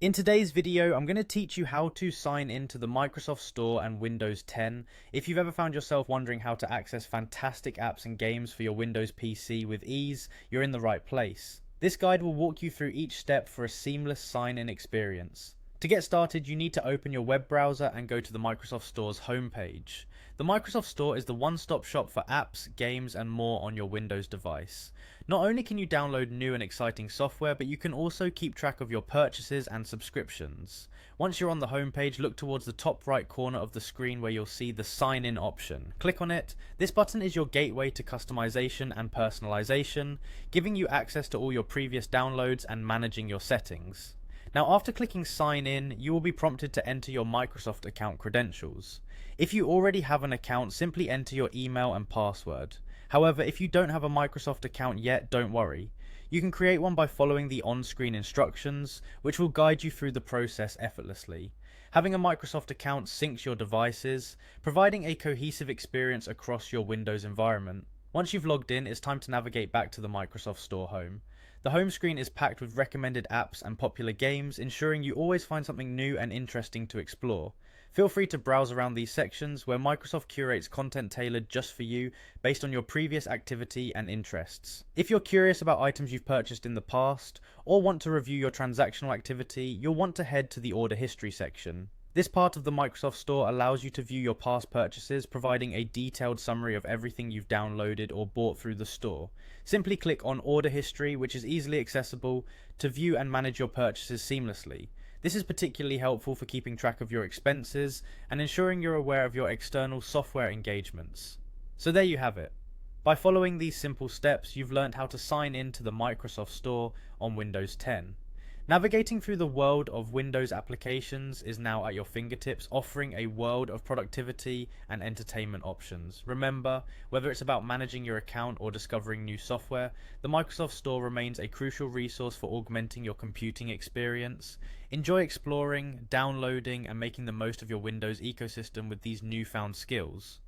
In today's video, I'm going to teach you how to sign into the Microsoft Store and Windows 10. If you've ever found yourself wondering how to access fantastic apps and games for your Windows PC with ease, you're in the right place. This guide will walk you through each step for a seamless sign-in experience. To get started, you need to open your web browser and go to the Microsoft Store's homepage. The Microsoft Store is the one-stop shop for apps, games, and more on your Windows device. Not only can you download new and exciting software, but you can also keep track of your purchases and subscriptions. Once you're on the homepage, look towards the top right corner of the screen where you'll see the Sign In option. Click on it. This button is your gateway to customization and personalization, giving you access to all your previous downloads and managing your settings. Now, after clicking Sign In, you will be prompted to enter your Microsoft account credentials. If you already have an account, simply enter your email and password. However, if you don't have a Microsoft account yet, don't worry. You can create one by following the on-screen instructions, which will guide you through the process effortlessly. Having a Microsoft account syncs your devices, providing a cohesive experience across your Windows environment. Once you've logged in, it's time to navigate back to the Microsoft Store home. The home screen is packed with recommended apps and popular games, ensuring you always find something new and interesting to explore. Feel free to browse around these sections where Microsoft curates content tailored just for you based on your previous activity and interests. If you're curious about items you've purchased in the past or want to review your transactional activity, you'll want to head to the order history section. This part of the Microsoft Store allows you to view your past purchases, providing a detailed summary of everything you've downloaded or bought through the store. Simply click on Order History, which is easily accessible, to view and manage your purchases seamlessly. This is particularly helpful for keeping track of your expenses and ensuring you're aware of your external software engagements. So there you have it. By following these simple steps, you've learned how to sign in to the Microsoft Store on Windows 10. Navigating through the world of Windows applications is now at your fingertips, offering a world of productivity and entertainment options. Remember, whether it's about managing your account or discovering new software, the Microsoft Store remains a crucial resource for augmenting your computing experience. Enjoy exploring, downloading, and making the most of your Windows ecosystem with these newfound skills.